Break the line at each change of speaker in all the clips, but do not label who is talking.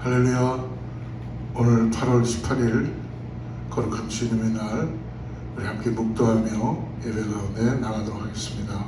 할렐루야. 오늘 8월 18일 거룩한 주님의 날, 우리 함께 묵도하며 예배 가운데 나가도록 하겠습니다.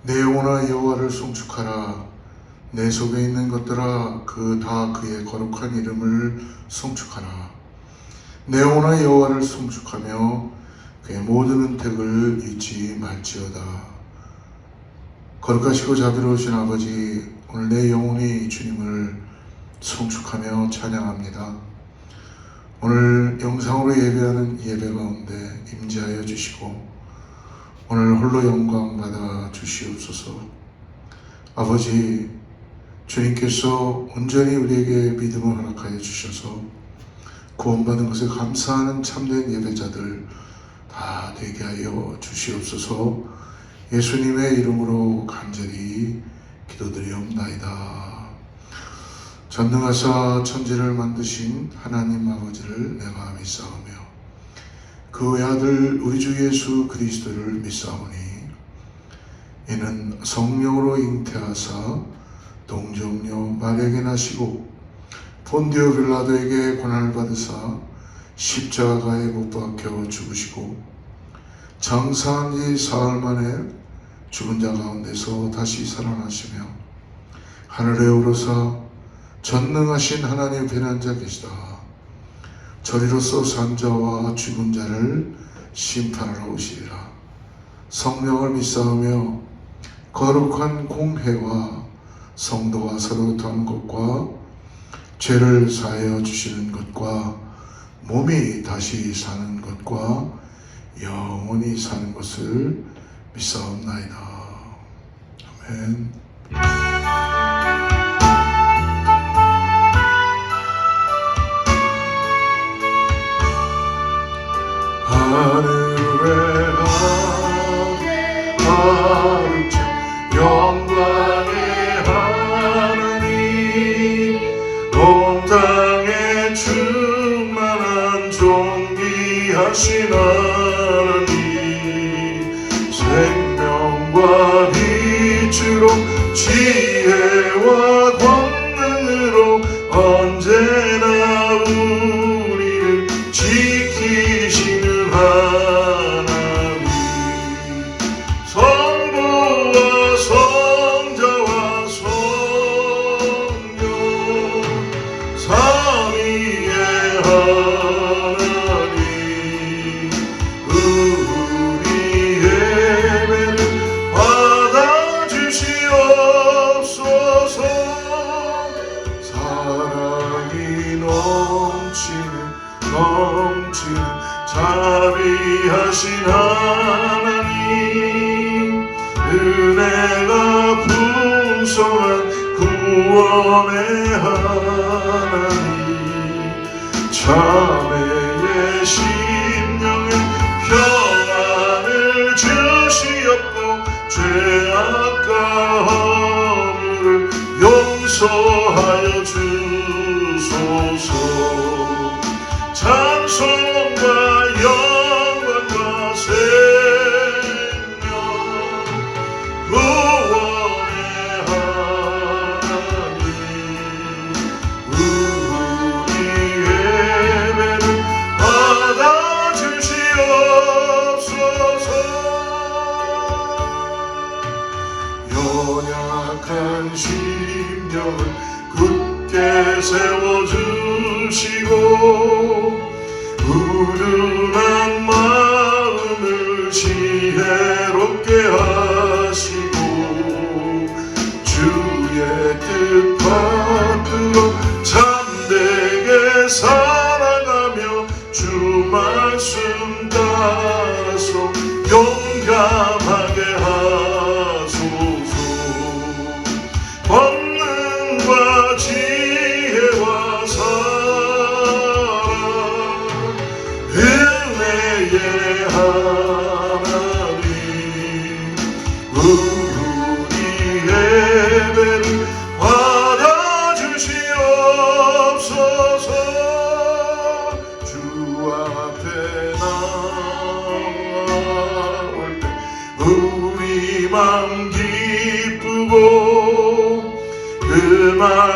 내 영혼아 여호와를 송축하라. 내 속에 있는 것들아 다 그의 거룩한 이름을 송축하라. 내 영혼아 여호와를 송축하며 그의 모든 은택을 잊지 말지어다. 거룩하시고 자비로우신 아버지, 오늘 내 영혼이 주님을 송축하며 찬양합니다. 오늘 영상으로 예배하는 예배 가운데 임재하여 주시고 오늘 홀로 영광 받아 주시옵소서. 아버지, 주님께서 온전히 우리에게 믿음을 허락하여 주셔서 구원받은 것에 감사하는 참된 예배자들 다 되게 하여 주시옵소서. 예수님의 이름으로 간절히 기도드리옵나이다. 전능하사 천지를 만드신 하나님 아버지를 내가 믿사오며 그 외아들 우리 주 예수 그리스도를 믿사오니 이는 성령으로 잉태하사 동정녀 마리아에게 나시고 본디오 빌라도에게 고난을 받으사 십자가에 못 박혀 죽으시고 장사한 지 사흘 만에 죽은 자 가운데서 다시 살아나시며 하늘에 오르사 전능하신 하나님 변한 자 계시다. 저리로서 산 자와 죽은 자를 심판하러 오시리라. 성령을 믿사오며 거룩한 공회와 성도가 서로 돕는 것과 죄를 사하여 주시는 것과 몸이 다시 사는 것과 영원히 사는 것을 믿사옵나이다. 아멘. 하늘에 가득 영광의 하나님, 온 땅에 충만한 존귀하신 하나님, 생명과 빛으로 지혜와 권능으로 언제나 우리를 지키시는 하나님, 성부와 성자와 성령 삼위의 하나님, 우리 예배를 받아주시옵소서. 사랑이 넘치는 자비하신 하나님, 은혜가 풍성한 구원의 하나님, 자매의 심령에 평안을 주시옵고 죄악과 허물을 용서하여 주소서. 찬송과 영광과 생명 구원의 하나님, 우리 예배를 받아주시옵소서. 연약한 심령을 굳게 세워주시고 우둔한 마음을 지혜롭게 하시고 주의 뜻 받들어 참되게 살아가며 주 말씀 따라서 용감하게 하소서. 권능과 지혜와 사랑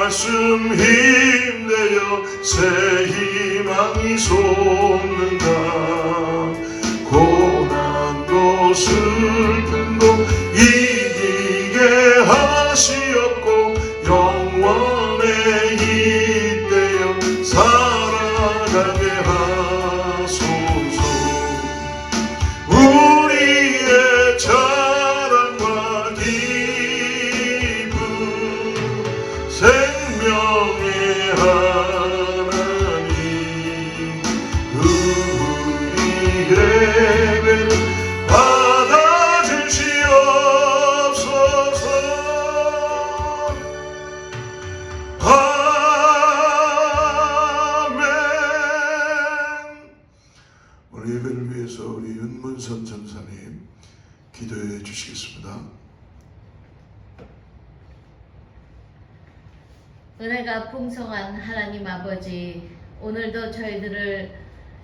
말씀 힘내어 새 희망이 솟는다. 고난도 슬픔도 이기게 하시옵고 영원에 잇대어 살아가게 하소서. 우리의 자랑과 기쁨 생명의 하나님, 우리의 예배를 받아주시옵소서. 아멘. 오늘 예배를 위해서 우리 윤문선 전사님 기도해 주시겠습니다.
은혜가 풍성한 하나님 아버지, 오늘도 저희들을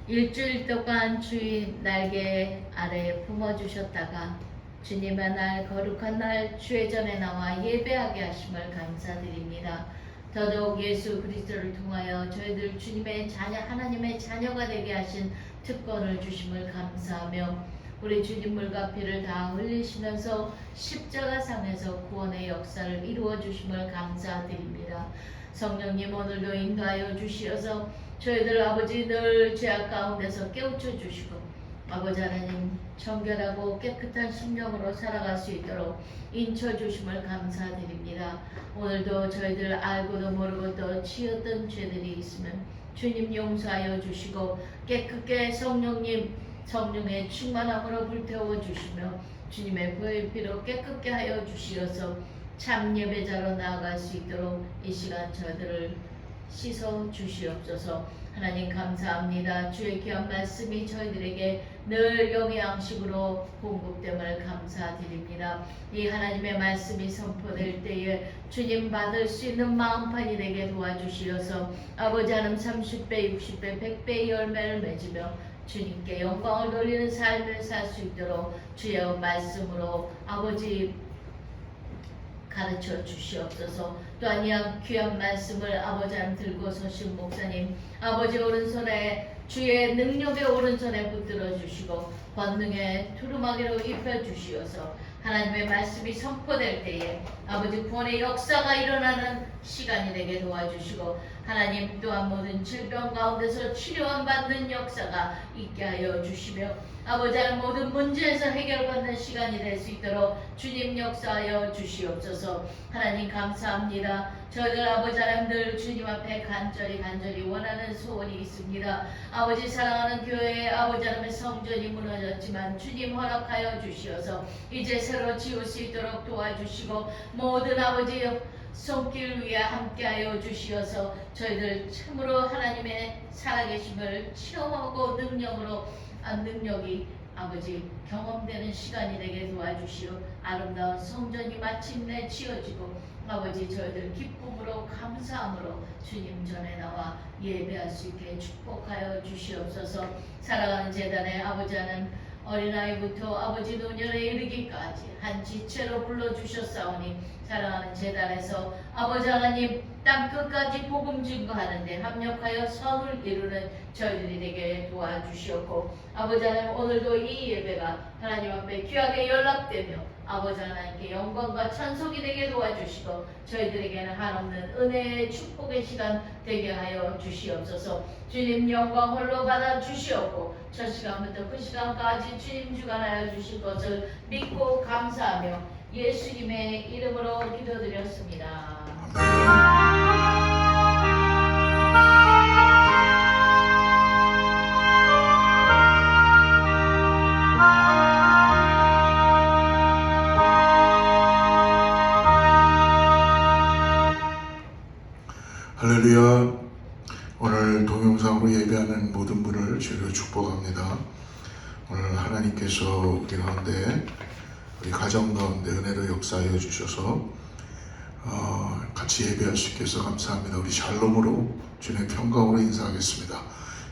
일주일 동안 주의 날개 아래 품어주셨다가 주님의 날, 거룩한 날 주의 전에 나와 예배하게 하심을 감사드립니다. 더더욱 예수 그리스도를 통하여 저희들 주님의 자녀, 하나님의 자녀가 되게 하신 특권을 주심을 감사하며 우리 주님 물과 피를 다 흘리시면서 십자가상에서 구원의 역사를 이루어 주심을 감사드립니다. 성령님, 오늘도 인도하여 주시어서 저희들 아버지 늘 죄악 가운데서 깨우쳐 주시고 아버지 하나님 정결하고 깨끗한 심령으로 살아갈 수 있도록 인쳐 주심을 감사드립니다. 오늘도 저희들 알고도 모르고도 지었던 죄들이 있으면 주님 용서하여 주시고 깨끗게 성령의 충만함으로 불태워 주시며 주님의 보혈 피로 깨끗게 하여 주시어서 참 예배자로 나아갈 수 있도록 이 시간 저희들을 씻어 주시옵소서. 하나님 감사합니다. 주의 귀한 말씀이 저희들에게 늘 영의 양식으로 공급됨을 감사드립니다. 이 하나님의 말씀이 선포될 때에 주님 받을 수 있는 마음판이 되게 도와주시어서 아버지 하나님 30배, 60배, 100배의 열매를 맺으며 주님께 영광을 돌리는 삶을 살 수 있도록 주의 말씀으로 아버지 가르쳐 주시옵소서. 또한 이 귀한 말씀을 아버지 안 들고 서신 목사님 아버지 오른손에 주의 능력의 오른손에 붙들어 주시고 권능의 두루마기로 입혀 주시어서 하나님의 말씀이 선포될 때에 아버지 구원의 역사가 일어나는 시간이 되게 도와주시고 하나님 또한 모든 질병 가운데서 치료함 받는 역사가 있게 하여 주시며 아버지 하나님 모든 문제에서 해결받는 시간이 될 수 있도록 주님 역사하여 주시옵소서. 하나님 감사합니다. 저희들 아버지 하나님 늘 주님 앞에 간절히 원하는 소원이 있습니다. 아버지 사랑하는 교회에 아버지 하나님의 성전이 무너졌지만 주님 허락하여 주시어서 이제 새로 지을 수 있도록 도와주시고 모든 아버지 손길 위에 함께하여 주시어서 저희들 참으로 하나님의 살아계심을 체험하고 능력이 아버지 경험되는 시간이 되게 도와주시오. 아름다운 성전이 마침내 지어지고 아버지 저희들 기쁨으로 감사함으로 주님 전에 나와 예배할 수 있게 축복하여 주시옵소서. 살아가는 재단에 아버지 하는 어린아이부터 아버지 노년에 이르기까지 한 지체로 불러주셨사오니 사랑하는 재단에서 아버지 하나님 땅끝까지 복음 증거하는데 합력하여 선을 이루는 저희들이 되게 도와주시옵고 아버지 하나님 오늘도 이 예배가 하나님 앞에 귀하게 연락되며 아버지 하나님께 영광과 찬송이 되게 도와주시고 저희들에게는 한없는 은혜의 축복의 시간 되게 하여 주시옵소서. 주님 영광 홀로 받아 주시옵고 첫 시간부터 그 시간까지 주님 주관하여 주실 것을 믿고 감사하며 예수님의 이름으로 기도드렸습니다.
할렐루야. 오늘 동영상으로 예배하는 모든 분을 주로 축복합니다. 오늘 하나님께서 우리 가운데 우리 가정 가운데 은혜로 역사하여 주셔서 같이 예배할 수 있게 해서 감사합니다. 우리 샬롬으로 주님의 평강으로 인사하겠습니다.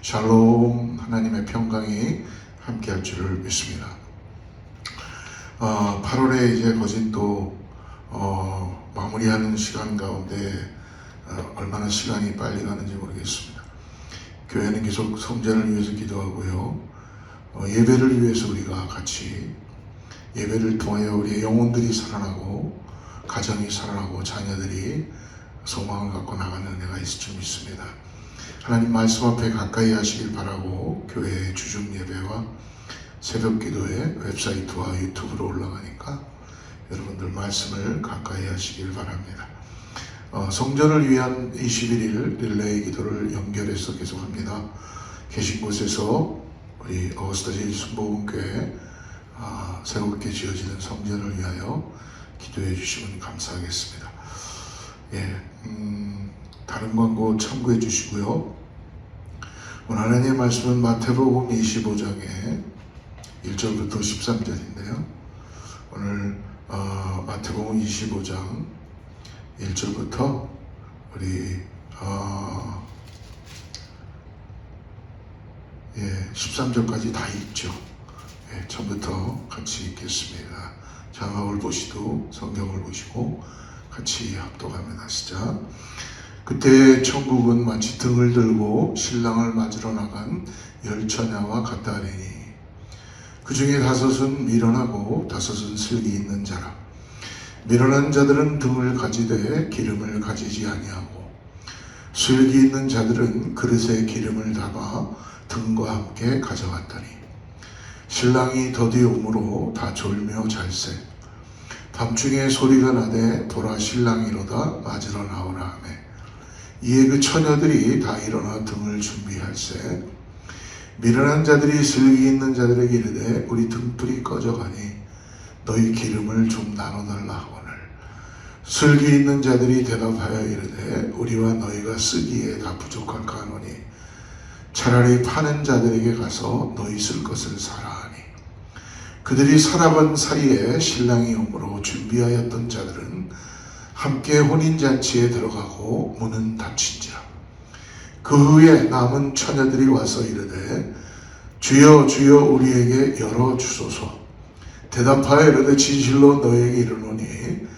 샬롬. 하나님의 평강이 함께할 줄을 믿습니다. 8월에 이제 거진 또 마무리하는 시간 가운데 얼마나 시간이 빨리 가는지 모르겠습니다. 교회는 계속 성전을 위해서 기도하고요. 예배를 위해서 우리가 같이 예배를 통하여 우리의 영혼들이 살아나고 가정이 살아나고 자녀들이 소망을 갖고 나가는 은혜가 있을 줄 믿습니다. 하나님 말씀 앞에 가까이 하시길 바라고 교회의 주중 예배와 새벽 기도에 웹사이트와 유튜브로 올라가니까 여러분들 말씀을 가까이 하시길 바랍니다. 성전을 위한 21일 릴레이 기도를 연결해서 계속합니다. 계신 곳에서 우리 어거스타 제일순복음교회 새롭게 지어지는 성전을 위하여 기도해 주시면 감사하겠습니다. 다른 광고 참고해 주시고요. 오늘 하나님의 말씀은 마태복음 25장의 1절부터 13절인데요. 오늘 마태복음 25장 1절부터 우리 13절까지 다 읽죠. 처음부터 같이 읽겠습니다. 장막을 보시고 성경을 보시고 같이 합독합니다. 시작. 그때 천국은 마치 등을 들고 신랑을 맞으러 나간 열처녀와 같다 하리니 그 중에 5은 미련하고 5은 슬기 있는 자라. 미련한 자들은 등을 가지되 기름을 가지지 아니하고 슬기 있는 자들은 그릇에 기름을 담아 등과 함께 가져갔더니 신랑이 더디 오므로 다 졸며 잘세. 밤중에 소리가 나되 보라 신랑이로다 맞으러 나오라 하매 이에 그 처녀들이 다 일어나 등을 준비할세. 미련한 자들이 슬기 있는 자들에게 이르되 우리 등불이 꺼져가니 너희 기름을 좀 나눠달라 하거늘 슬기 있는 자들이 대답하여 이르되 우리와 너희가 쓰기에 다 부족할까 하노니 차라리 파는 자들에게 가서 너희 쓸 것을 사라 하니 그들이 살아간 사이에 신랑이 오므로 준비하였던 자들은 함께 혼인잔치에 들어가고 문은 닫힌지라. 그 후에 남은 처녀들이 와서 이르되 주여 주여 우리에게 열어주소서. 대답하여 이르되 진실로 너희에게 이르노니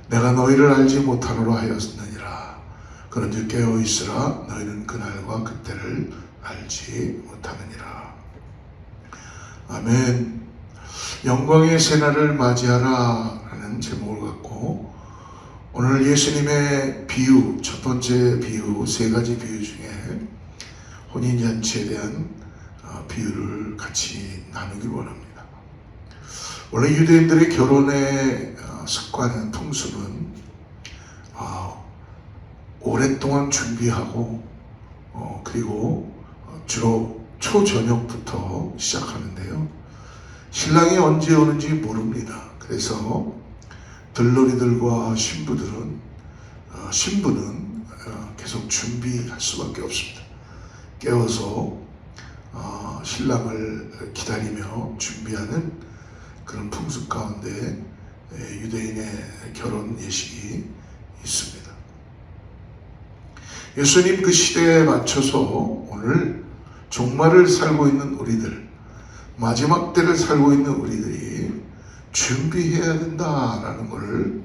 내가 너희를 알지 못하노라 하였느니라. 그런즉 깨어있으라. 너희는 그날과 그때를 알지 못하느니라. 아멘. 영광의 새날을 맞이하라 라는 제목을 갖고 오늘 예수님의 비유, 첫 번째 비유, 3가지 비유 중에 혼인잔치에 대한 비유를 같이 나누길 원합니다. 원래 유대인들의 결혼의 습관, 풍습은 오랫동안 준비하고 그리고 주로 초저녁부터 시작하는데요. 신랑이 언제 오는지 모릅니다. 그래서 들러리들과 신부는 계속 준비할 수밖에 없습니다. 깨워서 신랑을 기다리며 준비하는 그런 풍습 가운데 유대인의 결혼 예식이 있습니다. 예수님 그 시대에 맞춰서 오늘 종말을 살고 있는 우리들, 마지막 때를 살고 있는 우리들이 준비해야 된다라는 것을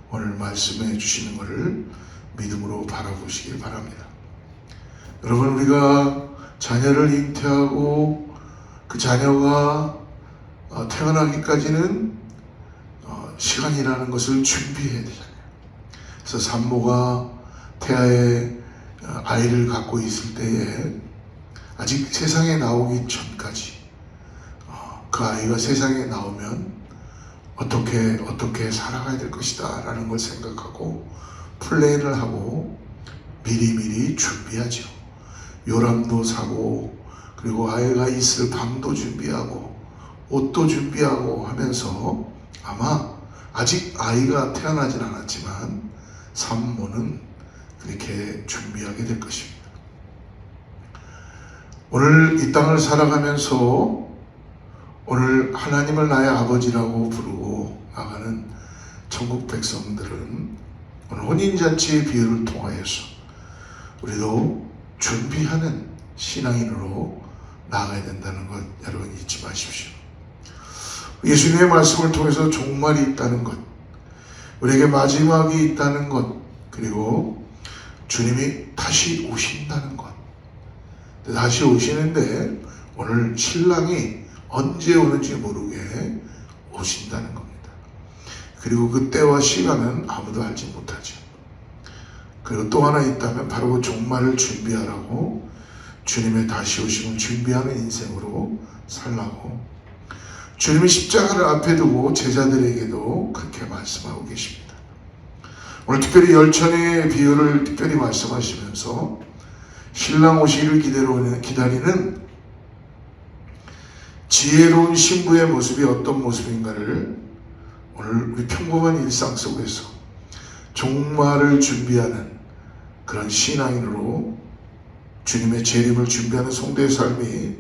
오늘 말씀해 주시는 것을 믿음으로 바라보시길 바랍니다. 여러분, 우리가 자녀를 잉태하고 그 자녀가 태어나기까지는 시간이라는 것을 준비해야 되잖아요. 그래서 산모가 태아에 아이를 갖고 있을 때에 아직 세상에 나오기 전까지 그 아이가 세상에 나오면 어떻게 살아가야 될 것이다 라는 걸 생각하고 플랜을 하고 미리미리 준비하죠. 요람도 사고 그리고 아이가 있을 방도 준비하고 옷도 준비하고 하면서 아마 아직 아이가 태어나진 않았지만 산모는 그렇게 준비하게 될 것입니다. 오늘 이 땅을 살아가면서 오늘 하나님을 나의 아버지라고 부르고 나가는 천국 백성들은 오늘 혼인잔치의 비유를 통하여서 우리도 준비하는 신앙인으로 나아가야 된다는 것 여러분 잊지 마십시오. 예수님의 말씀을 통해서 종말이 있다는 것, 우리에게 마지막이 있다는 것, 그리고 주님이 다시 오신다는 것. 다시 오시는데 오늘 신랑이 언제 오는지 모르게 오신다는 겁니다. 그리고 그 때와 시간은 아무도 알지 못하죠. 그리고 또 하나 있다면 바로 그 종말을 준비하라고, 주님의 다시 오심을 준비하는 인생으로 살라고 주님이 십자가를 앞에 두고 제자들에게도 그렇게 말씀하고 계십니다. 오늘 특별히 열천의 비유를 특별히 말씀하시면서 신랑 오시기를 기다리는 지혜로운 신부의 모습이 어떤 모습인가를 오늘 우리 평범한 일상 속에서 종말을 준비하는 그런 신앙인으로 주님의 재림을 준비하는 성도의 삶이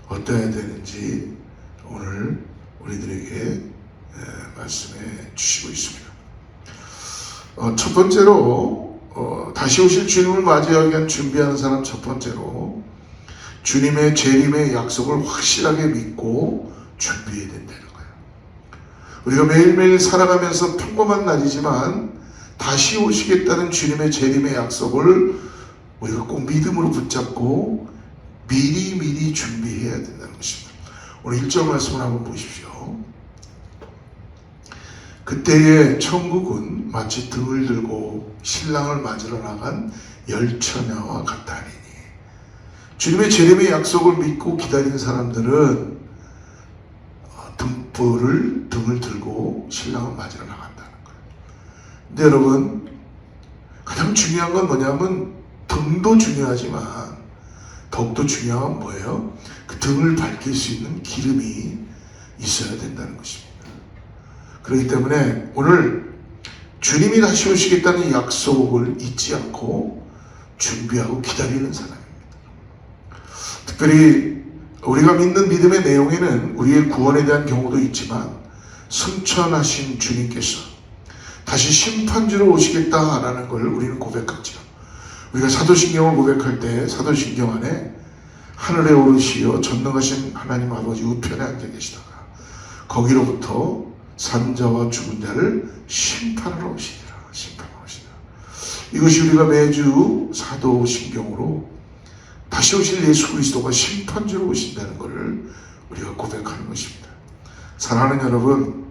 어떠해야 되는지 오늘 우리들에게 말씀해 주시고 있습니다. 첫 번째로 다시 오실 주님을 맞이하기 위한 준비하는 사람, 첫 번째로 주님의 재림의 약속을 확실하게 믿고 준비해야 된다는 거예요. 우리가 매일매일 살아가면서 평범한 날이지만 다시 오시겠다는 주님의 재림의 약속을 우리가 꼭 믿음으로 붙잡고 미리 준비해야 된다는 것입니다. 오늘 1절 말씀을 한번 보십시오. 그때의 천국은 마치 등을 들고 신랑을 맞으러 나간 열처녀와 같다니니. 주님의 재림의 약속을 믿고 기다리는 사람들은 등을 들고 신랑을 맞으러 나간다는 거예요. 근데 여러분, 가장 중요한 건 뭐냐면 등도 중요하지만 더욱더 중요한 건 뭐예요? 그 등을 밝힐 수 있는 기름이 있어야 된다는 것입니다. 그렇기 때문에 오늘 주님이 다시 오시겠다는 약속을 잊지 않고 준비하고 기다리는 사람입니다. 특별히 우리가 믿는 믿음의 내용에는 우리의 구원에 대한 경우도 있지만 승천하신 주님께서 다시 심판주로 오시겠다라는 걸 우리는 고백하죠. 우리가 사도신경을 고백할 때 사도신경 안에 하늘에 오르시어 전능하신 하나님 아버지 우편에 앉아 계시다가 거기로부터 산자와 죽은 자를 심판하러 오시리라. 이것이 우리가 매주 사도신경으로 다시 오실 예수 그리스도가 심판주로 오신다는 것을 우리가 고백하는 것입니다. 사랑하는 여러분,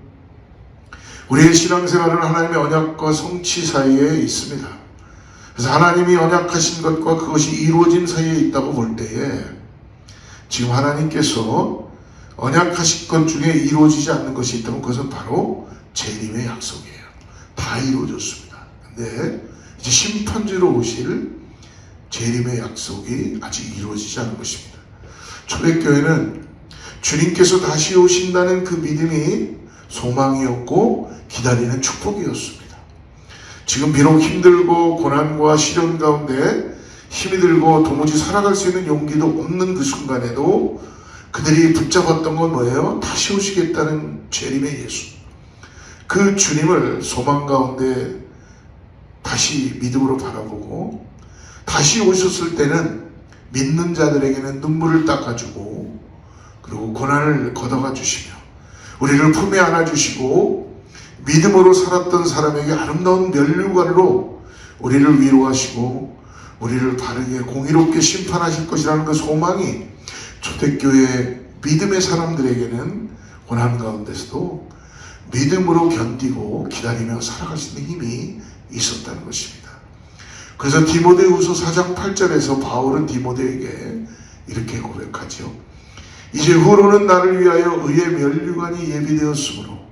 우리의 신앙생활은 하나님의 언약과 성취 사이에 있습니다. 그래서 하나님이 언약하신 것과 그것이 이루어진 사이에 있다고 볼 때에 지금 하나님께서 언약하신 것 중에 이루어지지 않는 것이 있다면 그것은 바로 재림의 약속이에요. 다 이루어졌습니다. 근데 이제 심판주로 오실 재림의 약속이 아직 이루어지지 않은 것입니다. 초대교회는 주님께서 다시 오신다는 그 믿음이 소망이었고 기다리는 축복이었습니다. 지금 비록 힘들고 고난과 시련 가운데 힘이 들고 도무지 살아갈 수 있는 용기도 없는 그 순간에도 그들이 붙잡았던 건 뭐예요? 다시 오시겠다는 재림의 예수. 그 주님을 소망 가운데 다시 믿음으로 바라보고 다시 오셨을 때는 믿는 자들에게는 눈물을 닦아주고 그리고 고난을 걷어가 주시며 우리를 품에 안아주시고 믿음으로 살았던 사람에게 아름다운 면류관으로 우리를 위로하시고 우리를 바르게 공의롭게 심판하실 것이라는 그 소망이 초대교회 믿음의 사람들에게는 고난 가운데서도 믿음으로 견디고 기다리며 살아갈 수 있는 힘이 있었다는 것입니다. 그래서 디모데후서 4장 8절에서 바울은 디모데에게 이렇게 고백하죠. 이제 후로는 나를 위하여 의의 면류관이 예비되었으므로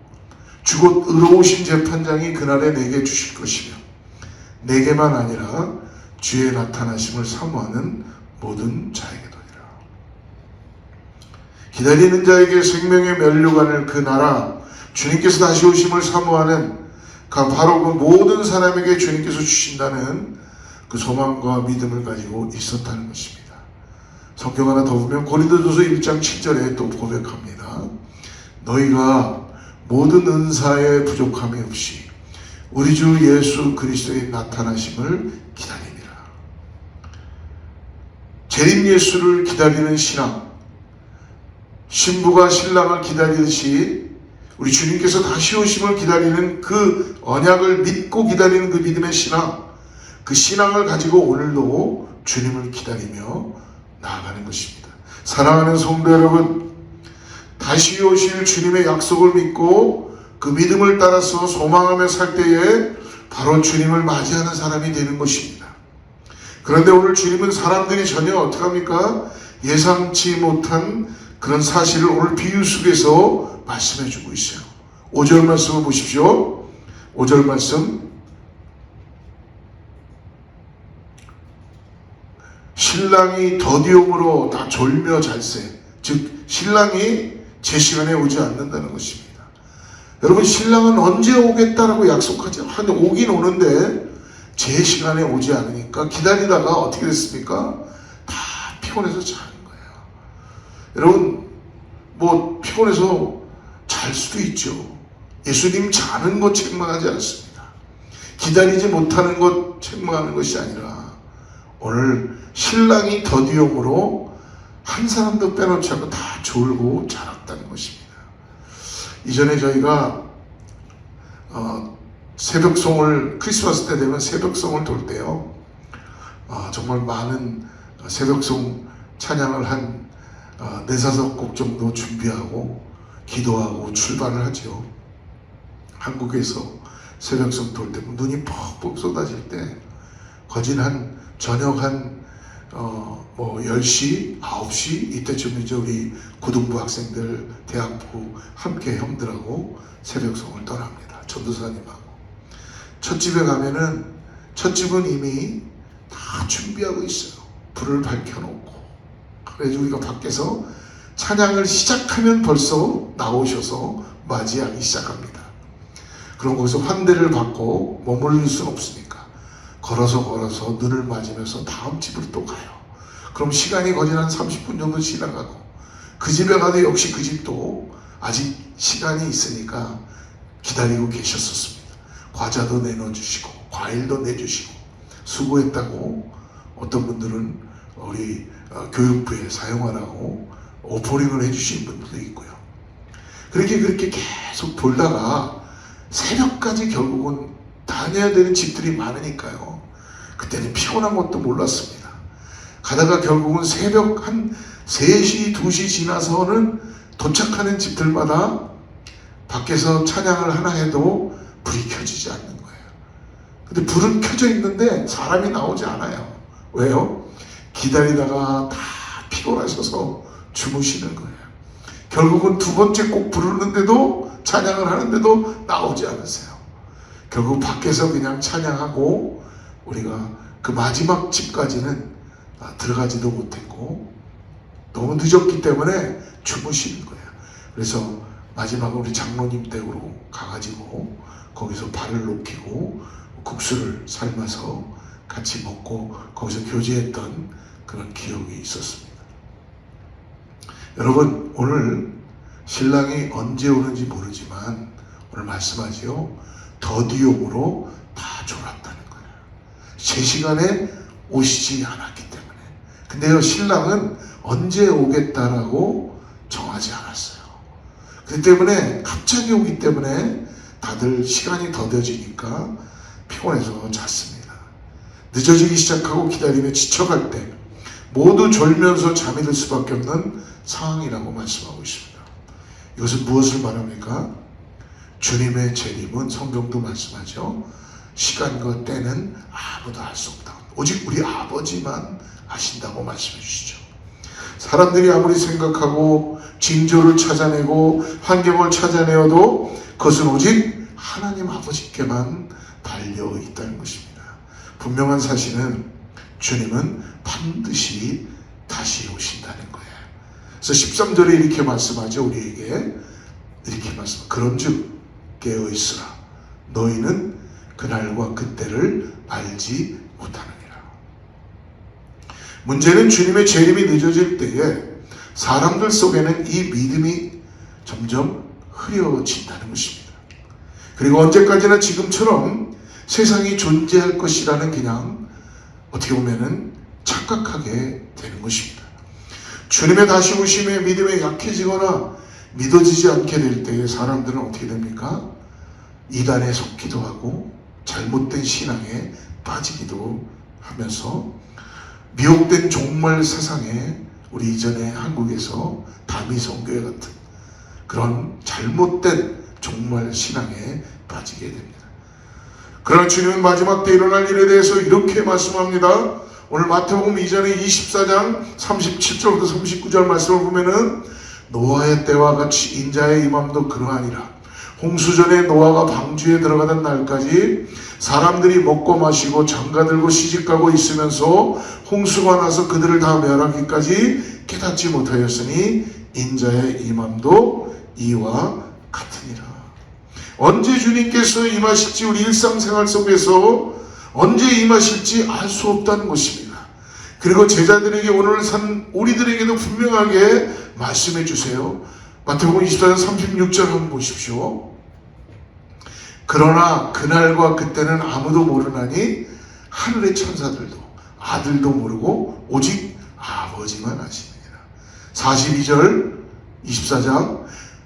주곧 의로우신 재판장이 그날에 내게 주실 것이며 내게만 아니라 주의 나타나심을 사모하는 모든 자에게 도리라. 기다리는 자에게 생명의 면류관을 그 나라 주님께서 다시 오심을 사모하는 바로 그 모든 사람에게 주님께서 주신다는 그 소망과 믿음을 가지고 있었다는 것입니다. 성경 하나 더 보면 고린도전서 1장 7절에 또 고백합니다. 너희가 모든 은사에 부족함이 없이 우리 주 예수 그리스도의 나타나심을 기다리니라. 재림 예수를 기다리는 신앙, 신부가 신랑을 기다리듯이 우리 주님께서 다시 오심을 기다리는 그 언약을 믿고 기다리는 그 믿음의 신앙, 그 신앙을 가지고 오늘도 주님을 기다리며 나아가는 것입니다. 사랑하는 성도 여러분, 다시 오실 주님의 약속을 믿고 그 믿음을 따라서 소망하며 살 때에 바로 주님을 맞이하는 사람이 되는 것입니다. 그런데 오늘 주님은 사람들이 전혀 어떻게 합니까? 예상치 못한 그런 사실을 오늘 비유 속에서 말씀해 주고 있어요. 5절 말씀을 보십시오. 5절 말씀. 신랑이 더디움으로 다 졸며 잘세. 즉 신랑이 제 시간에 오지 않는다는 것입니다. 여러분, 신랑은 언제 오겠다라고 약속하지 오긴 오는데 제 시간에 오지 않으니까 기다리다가 어떻게 됐습니까? 다 피곤해서 자는 거예요. 여러분, 뭐 피곤해서 잘 수도 있죠. 예수님 자는 것 책망하지 않습니다. 기다리지 못하는 것 책망하는 것이 아니라 오늘 신랑이 더디움으로 한 사람도 빼놓지 않고 다 졸고 자랐다는 것입니다. 이전에 저희가 새벽송을, 크리스마스 때 되면 새벽송을 돌 때요, 정말 많은 새벽송 찬양을 한 4-5곡 정도 준비하고 기도하고 출발을 하죠. 한국에서 새벽송 돌 때 눈이 퍽퍽 쏟아질 때 거진 한 저녁 한 10시, 9시 이때쯤이죠. 우리 고등부 학생들, 대학부 함께 형들하고 새벽송을 떠납니다. 전도사님하고. 첫 집에 가면은 첫 집은 이미 다 준비하고 있어요. 불을 밝혀놓고. 그래서 우리가 밖에서 찬양을 시작하면 벌써 나오셔서 맞이하기 시작합니다. 그럼 거기서 환대를 받고 머무를 수는 없으니까 걸어서 눈을 맞으면서 다음 집으로 또 가요. 그럼 시간이 거진 한 30분 정도 지나가고 그 집에 가도 역시 그 집도 아직 시간이 있으니까 기다리고 계셨었습니다. 과자도 내놔주시고 과일도 내주시고 수고했다고 어떤 분들은 우리 교육부에 사용하라고 오퍼링을 해주신 분들도 있고요. 그렇게 계속 돌다가 새벽까지 결국은 다녀야 되는 집들이 많으니까요. 그때는 피곤한 것도 몰랐습니다. 가다가 결국은 새벽 한 3시, 2시 지나서는 도착하는 집들마다 밖에서 찬양을 하나 해도 불이 켜지지 않는 거예요. 근데 불은 켜져 있는데 사람이 나오지 않아요. 왜요? 기다리다가 다 피곤하셔서 주무시는 거예요. 결국은 2번째 곡 부르는데도 찬양을 하는데도 나오지 않으세요. 결국 밖에서 그냥 찬양하고 우리가 그 마지막 집까지는 들어가지도 못했고 너무 늦었기 때문에 주무시는 거예요. 그래서 마지막으로 우리 장로님 댁으로 가가지고 거기서 발을 높이고 국수를 삶아서 같이 먹고 거기서 교제했던 그런 기억이 있었습니다. 여러분, 오늘 신랑이 언제 오는지 모르지만 오늘 말씀하지요. 더디움으로 다 졸았다는 거예요. 제 시간에 오시지 않았기 때문에. 근데요, 신랑은 언제 오겠다라고 정하지 않았어요. 그렇기 때문에 갑자기 오기 때문에 다들 시간이 더뎌지니까 피곤해서 잤습니다. 늦어지기 시작하고 기다리며 지쳐갈 때 모두 졸면서 잠이 들 수밖에 없는 상황이라고 말씀하고 있습니다. 이것은 무엇을 말합니까? 주님의 재림은 성경도 말씀하죠. 시간과 때는 아무도 알 수 없다. 오직 우리 아버지만 아신다고 말씀해 주시죠. 사람들이 아무리 생각하고 징조를 찾아내고 환경을 찾아내어도 그것은 오직 하나님 아버지께만 달려 있다는 것입니다. 분명한 사실은 주님은 반드시 다시 오신다는 거예요. 그래서 13절에 이렇게 말씀하죠. 우리에게 이렇게 말씀. 그런즉 깨어있으라. 너희는 그날과 그때를 알지 못하느니라. 문제는 주님의 재림이 늦어질 때에 사람들 속에는 이 믿음이 점점 흐려진다는 것입니다. 그리고 언제까지나 지금처럼 세상이 존재할 것이라는 그냥 어떻게 보면은 착각하게 되는 것입니다. 주님의 다시 오심에 믿음에 약해지거나 믿어지지 않게 될 때에 사람들은 어떻게 됩니까? 이단에 속기도 하고 잘못된 신앙에 빠지기도 하면서 미혹된 종말 세상에 우리 이전에 한국에서 다미성교회 같은 그런 잘못된 종말 신앙에 빠지게 됩니다. 그러나 주님은 마지막 때 일어날 일에 대해서 이렇게 말씀합니다. 오늘 마태복음 이전에 24장 37절부터 39절 말씀을 보면은 노아의 때와 같이 인자의 임함도 그러하니라. 홍수전에 노아가 방주에 들어가던 날까지 사람들이 먹고 마시고 장가들고 시집가고 있으면서 홍수가 나서 그들을 다 멸하기까지 깨닫지 못하였으니 인자의 임함도 이와 같으니라. 언제 주님께서 임하실지 우리 일상생활 속에서 언제 임하실지 알 수 없다는 것입니다. 그리고 제자들에게 오늘 산 우리들에게도 분명하게 말씀해 주세요. 마태복음 24장 36절 한번 보십시오. 그러나 그날과 그때는 아무도 모르나니 하늘의 천사들도 아들도 모르고 오직 아버지만 아십니다. 42절 24장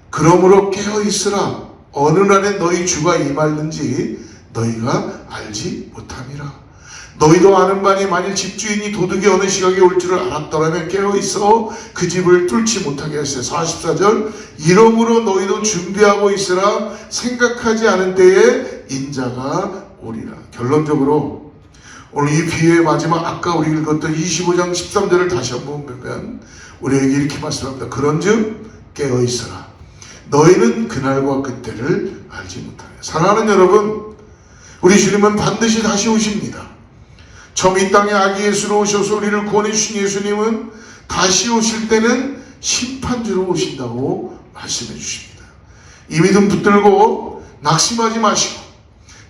그러므로 깨어있으라. 어느 날에 너희 주가 임하는지 너희가 알지 못함이라. 너희도 아는 바니 만일 집주인이 도둑이 어느 시각에 올 줄을 알았더라면 깨어있어 그 집을 뚫지 못하게 하세요. 44절 이러므로 너희도 준비하고 있으라. 생각하지 않은 때에 인자가 오리라. 결론적으로 오늘 이 비유의 마지막 아까 우리 읽었던 25장 13절을 다시 한번 보면 우리에게 이렇게 말씀합니다. 그런즉 깨어있으라. 너희는 그날과 그때를 알지 못하네. 사랑하는 여러분, 우리 주님은 반드시 다시 오십니다. 처음 이 땅에 아기 예수로 오셔서 우리를 구원해 주신 예수님은 다시 오실 때는 심판주로 오신다고 말씀해 주십니다. 이 믿음 붙들고 낙심하지 마시고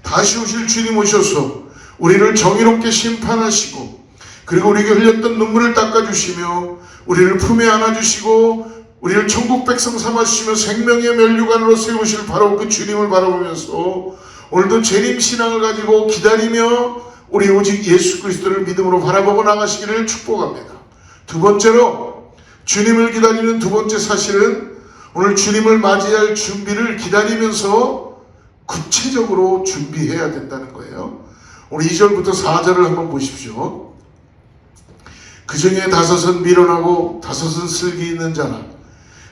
다시 오실 주님 오셔서 우리를 정의롭게 심판하시고 그리고 우리에게 흘렸던 눈물을 닦아주시며 우리를 품에 안아주시고 우리를 천국 백성 삼아주시며 생명의 면류관으로 세우실 바로 그 주님을 바라보면서 오늘도 재림 신앙을 가지고 기다리며 우리 오직 예수 그리스도를 믿음으로 바라보고 나가시기를 축복합니다. 두 번째로 주님을 기다리는 두 번째 사실은 오늘 주님을 맞이할 준비를 기다리면서 구체적으로 준비해야 된다는 거예요. 오늘 2절부터 4절을 한번 보십시오. 그 중에 5은 미련하고 5은 슬기 있는 자라.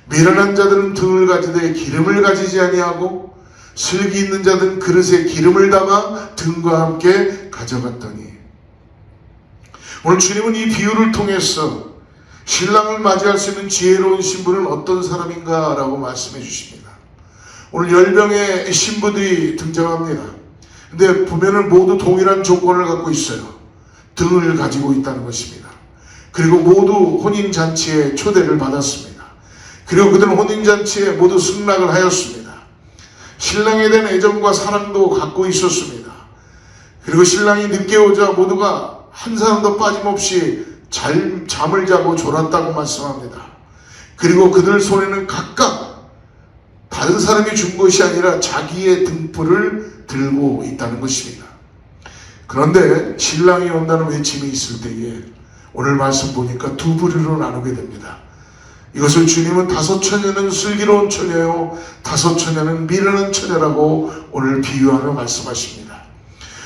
미련한 자들은 등을 가지되 기름을 가지지 아니하고 슬기 있는 자들은 그릇에 기름을 담아 등과 함께 가져갔더니. 오늘 주님은 이 비유를 통해서 신랑을 맞이할 수 있는 지혜로운 신부는 어떤 사람인가 라고 말씀해 주십니다. 오늘 10명의 신부들이 등장합니다. 근데 보면은 모두 동일한 조건을 갖고 있어요. 등을 가지고 있다는 것입니다. 그리고 모두 혼인잔치에 초대를 받았습니다. 그리고 그들은 혼인잔치에 모두 승낙을 하였습니다. 신랑에 대한 애정과 사랑도 갖고 있었습니다. 그리고 신랑이 늦게 오자 모두가 한 사람도 빠짐없이 잠을 자고 졸았다고 말씀합니다. 그리고 그들 손에는 각각 다른 사람이 준 것이 아니라 자기의 등불을 들고 있다는 것입니다. 그런데 신랑이 온다는 외침이 있을 때에 오늘 말씀 보니까 두 부류로 나누게 됩니다. 이것을 주님은 5 처녀는 슬기로운 처녀요 5 처녀는 미련한 처녀라고 오늘 비유하며 말씀하십니다.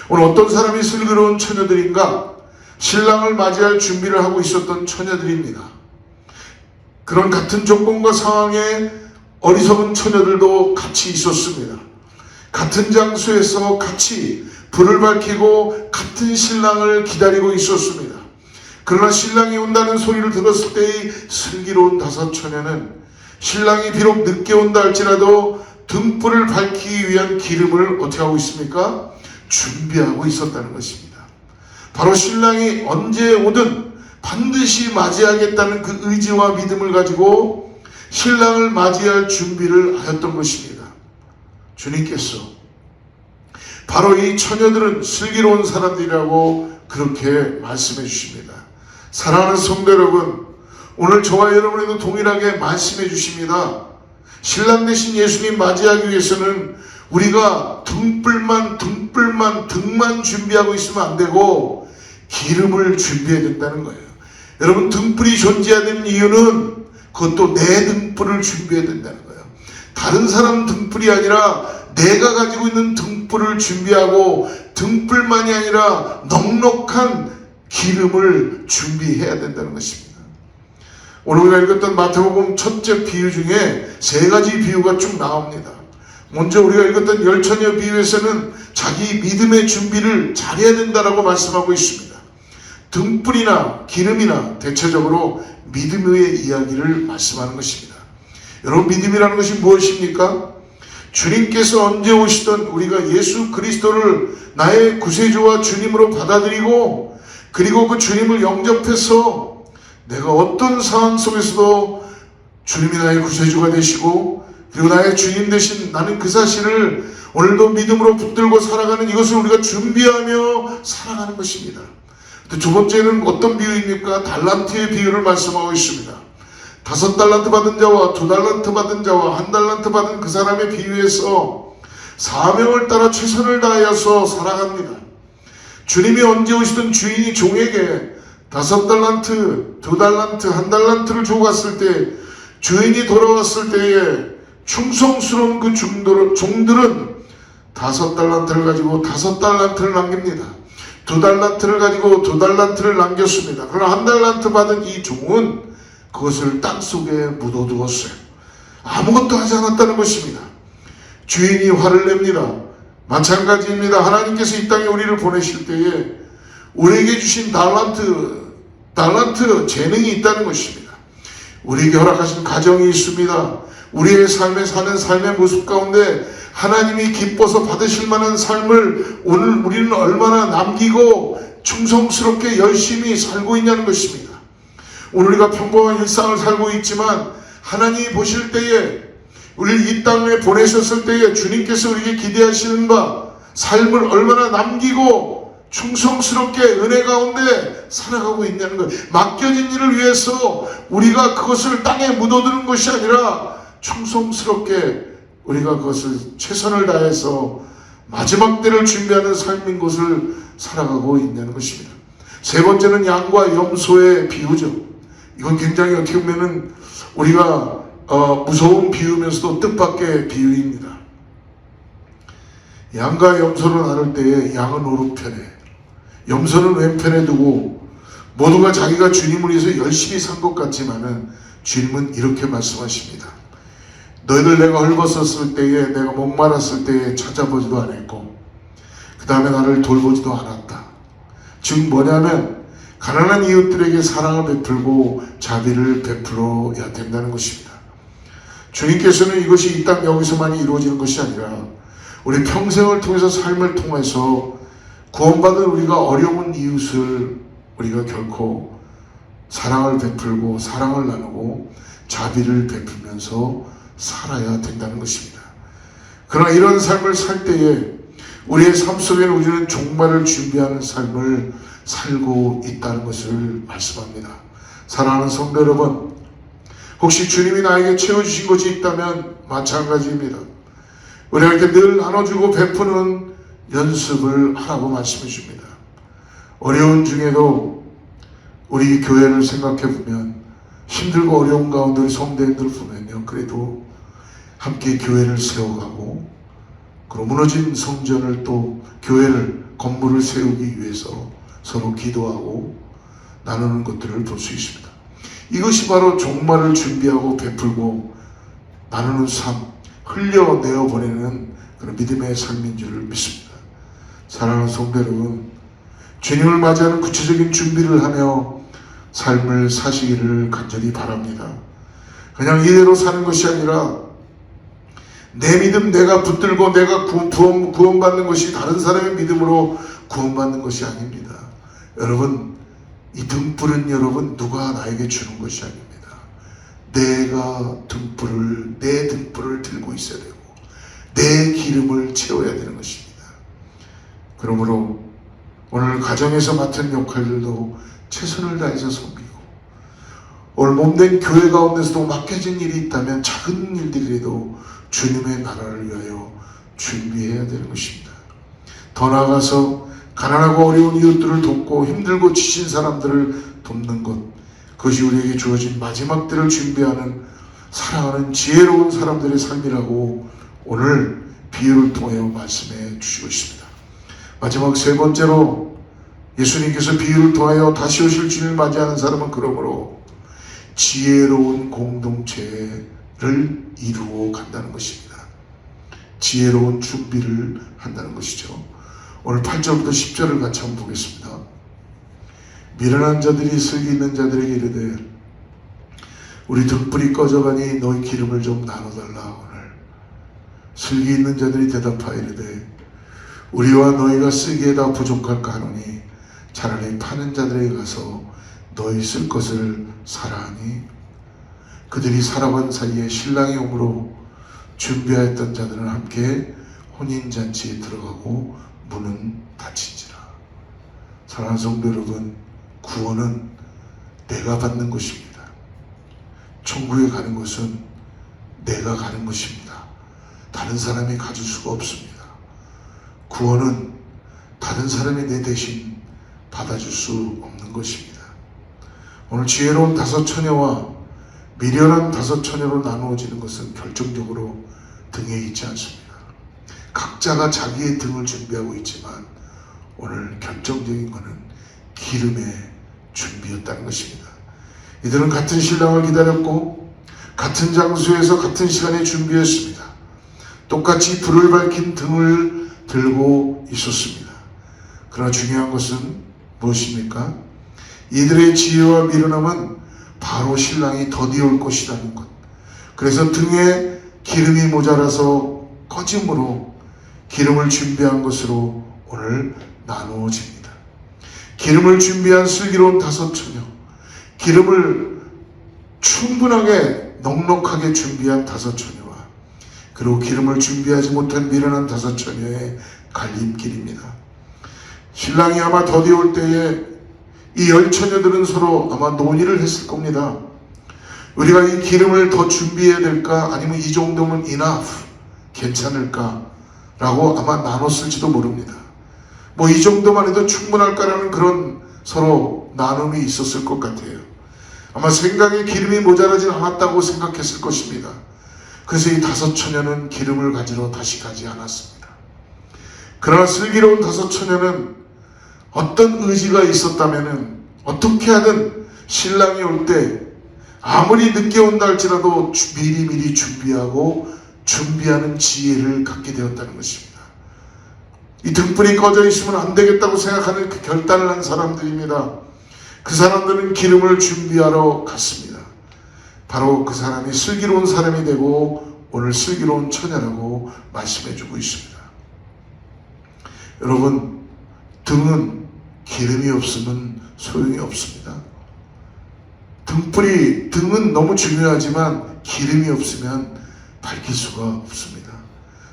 오늘 어떤 사람이 슬기로운 처녀들인가? 신랑을 맞이할 준비를 하고 있었던 처녀들입니다. 그런 같은 조건과 상황에 어리석은 처녀들도 같이 있었습니다. 같은 장소에서 같이 불을 밝히고 같은 신랑을 기다리고 있었습니다. 그러나 신랑이 온다는 소리를 들었을 때의 슬기로운 5 처녀는 신랑이 비록 늦게 온다 할지라도 등불을 밝히기 위한 기름을 어떻게 하고 있습니까? 준비하고 있었다는 것입니다. 바로 신랑이 언제 오든 반드시 맞이하겠다는 그 의지와 믿음을 가지고 신랑을 맞이할 준비를 하였던 것입니다. 주님께서 바로 이 처녀들은 슬기로운 사람들이라고 그렇게 말씀해 주십니다. 사랑하는 성도 여러분, 오늘 저와 여러분에도 동일하게 말씀해 주십니다. 신랑 되신 예수님 맞이하기 위해서는 우리가 등만 준비하고 있으면 안 되고 기름을 준비해야 된다는 거예요. 여러분, 등불이 존재하는 이유는 그것도 내 등불을 준비해야 된다는 거예요. 다른 사람 등불이 아니라 내가 가지고 있는 등불을 준비하고 등불만이 아니라 넉넉한 기름을 준비해야 된다는 것입니다. 오늘 우리가 읽었던 마태복음 첫째 비유 중에 세 가지 비유가 쭉 나옵니다. 먼저 우리가 읽었던 열처녀 비유에서는 자기 믿음의 준비를 잘해야 된다라고 말씀하고 있습니다. 등불이나 기름이나 대체적으로 믿음의 이야기를 말씀하는 것입니다. 여러분, 믿음이라는 것이 무엇입니까? 주님께서 언제 오시던 우리가 예수 그리스도를 나의 구세주와 주님으로 받아들이고, 그리고 그 주님을 영접해서 내가 어떤 상황 속에서도 주님이 나의 구세주가 되시고, 그리고 나의 주님 되신 나는 그 사실을 오늘도 믿음으로 붙들고 살아가는 이것을 우리가 준비하며 살아가는 것입니다. 두 번째는 어떤 비유입니까? 달란트의 비유를 말씀하고 있습니다. 5달란트 받은 자와 2달란트 받은 자와 1달란트 받은 그 사람의 비유에서 사명을 따라 최선을 다하여서 살아갑니다. 주님이 언제 오시든 주인이 종에게 5달란트, 2달란트, 1달란트를 주고 갔을 때, 주인이 돌아왔을 때에 충성스러운 그 종들은 5달란트를 가지고 5달란트를 남깁니다. 2달란트를 가지고 2달란트를 남겼습니다. 그러나 1달란트 받은 이 종은 그것을 땅속에 묻어두었어요. 아무것도 하지 않았다는 것입니다. 주인이 화를 냅니다. 마찬가지입니다. 하나님께서 이 땅에 우리를 보내실 때에 우리에게 주신 달란트 재능이 있다는 것입니다. 우리에게 허락하신 가정이 있습니다. 우리의 삶에 사는 삶의 모습 가운데 하나님이 기뻐서 받으실 만한 삶을 오늘 우리는 얼마나 남기고 충성스럽게 열심히 살고 있냐는 것입니다. 오늘 우리가 평범한 일상을 살고 있지만 하나님이 보실 때에, 우리를 이 땅에 보내셨을 때에 주님께서 우리에게 기대하시는 바 삶을 얼마나 남기고 충성스럽게 은혜 가운데 살아가고 있냐는 것. 맡겨진 일을 위해서 우리가 그것을 땅에 묻어두는 것이 아니라 충성스럽게 우리가 그것을 최선을 다해서 마지막 때를 준비하는 삶인 것을 살아가고 있냐는 것입니다. 세 번째는 양과 염소의 비유죠. 이건 굉장히 어떻게 보면은 우리가 무서운 비유면서도 뜻밖의 비유입니다. 양과 염소를 나눌 때에 양은 오른편에, 염소는 왼편에 두고 모두가 자기가 주님을 위해서 열심히 산 것 같지만은 주님은 이렇게 말씀하십니다. 너희들 내가 헐벗었을 때에, 내가 목말랐을 때에 찾아보지도 않았고 그 다음에 나를 돌보지도 않았다. 즉 뭐냐면 가난한 이웃들에게 사랑을 베풀고 자비를 베풀어야 된다는 것입니다. 주님께서는 이것이 이 땅 여기서만이 이루어지는 것이 아니라 우리 평생을 통해서, 삶을 통해서 구원받은 우리가 어려운 이웃을 우리가 결코 사랑을 베풀고 사랑을 나누고 자비를 베풀면서 살아야 된다는 것입니다. 그러나 이런 삶을 살 때에 우리의 삶 속에는 우리는 종말을 준비하는 삶을 살고 있다는 것을 말씀합니다. 사랑하는 성도 여러분, 혹시 주님이 나에게 채워주신 것이 있다면 마찬가지입니다. 우리가 이렇게 늘 나눠주고 베푸는 연습을 하라고 말씀해 줍니다. 어려운 중에도 우리 교회를 생각해 보면, 힘들고 어려운 가운데 우리 성도님들 보면요, 그래도 함께 교회를 세워가고, 그리고 무너진 성전을 또 교회를, 건물을 세우기 위해서 서로 기도하고 나누는 것들을 볼 수 있습니다. 이것이 바로 종말을 준비하고 베풀고 나누는 삶, 흘려내어 보내는 그런 믿음의 삶인 줄을 믿습니다. 사랑하는 성도 여러분, 주님을 맞이하는 구체적인 준비를 하며 삶을 사시기를 간절히 바랍니다. 그냥 이대로 사는 것이 아니라 내 믿음 내가 붙들고 내가 구원받는 것이 다른 사람의 믿음으로 구원받는 것이 아닙니다. 여러분, 이 등불은 여러분 누가 나에게 주는 것이 아닙니다. 내가 내 등불을 들고 있어야 되고 내 기름을 채워야 되는 것입니다. 그러므로 오늘 가정에서 맡은 역할들도 최선을 다해서 섬기고, 오늘 몸된 교회 가운데서도 맡겨진 일이 있다면 작은 일들이라도 주님의 나라를 위하여 준비해야 되는 것입니다. 더 나아가서 가난하고 어려운 이웃들을 돕고 힘들고 지친 사람들을 돕는 것, 그것이 우리에게 주어진 마지막 때를 준비하는 사랑하는 지혜로운 사람들의 삶이라고 오늘 비유를 통해 말씀해 주시고 있습니다. 마지막 세 번째로 예수님께서 비유를 통하여 다시 오실 주님을 맞이하는 사람은 그러므로 지혜로운 공동체를 이루어 간다는 것입니다. 지혜로운 준비를 한다는 것이죠. 오늘 8절부터 10절을 같이 한번 보겠습니다. 미련한 자들이 슬기 있는 자들에게 이르되 우리 등불이 꺼져가니 너희 기름을 좀 나눠달라. 오늘 슬기 있는 자들이 대답하여 이르되 우리와 너희가 쓰기에다 부족할까 하노니 차라리 파는 자들에게 가서 너희 쓸 것을 사라 하니 그들이 살아간 사이에 신랑이 오므로 준비하였던 자들은 함께 혼인잔치에 들어가고 문은 닫힌지라. 사랑하는 성도 여러분, 구원은 내가 받는 것입니다. 천국에 가는 것은 내가 가는 것입니다. 다른 사람이 가질 수가 없습니다. 구원은 다른 사람이 내 대신 받아줄 수 없는 것입니다. 오늘 지혜로운 다섯 처녀와 미련한 다섯 처녀로 나누어지는 것은 결정적으로 등에 있지 않습니다. 각자가 자기의 등을 준비하고 있지만 오늘 결정적인 것은 기름의 준비였다는 것입니다. 이들은 같은 신랑을 기다렸고 같은 장소에서 같은 시간에 준비했습니다. 똑같이 불을 밝힌 등을 들고 있었습니다. 그러나 중요한 것은 무엇입니까? 이들의 지혜와 미련함은 바로 신랑이 더디 올 것이라는 것. 그래서 등에 기름이 모자라서 꺼짐으로 기름을 준비한 것으로 오늘 나누어집니다. 기름을 준비한 슬기로운 다섯 처녀, 기름을 충분하게 넉넉하게 준비한 다섯 처녀와 그리고 기름을 준비하지 못한 미련한 다섯 처녀의 갈림길입니다. 신랑이 아마 더디 올 때에 이 열 처녀들은 서로 아마 논의를 했을 겁니다. 우리가 이 기름을 더 준비해야 될까? 아니면 이 정도면 enough, 괜찮을까? 라고 아마 나눴을지도 모릅니다. 뭐 이 정도만 해도 충분할까라는 그런 서로 나눔이 있었을 것 같아요. 아마 생각에 기름이 모자라지 않았다고 생각했을 것입니다. 그래서 이 다섯 처녀는 기름을 가지러 다시 가지 않았습니다. 그러나 슬기로운 다섯 처녀는 어떤 의지가 있었다면은 어떻게 하든 신랑이 올 때 아무리 늦게 온다 할지라도 미리미리 준비하고 준비하는 지혜를 갖게 되었다는 것입니다. 이 등불이 꺼져 있으면 안 되겠다고 생각하는 그 결단을 한 사람들입니다. 그 사람들은 기름을 준비하러 갔습니다. 바로 그 사람이 슬기로운 사람이 되고 오늘 슬기로운 처녀라고 말씀해주고 있습니다. 여러분, 등은 기름이 없으면 소용이 없습니다. 등은 너무 중요하지만 기름이 없으면 밝힐 수가 없습니다.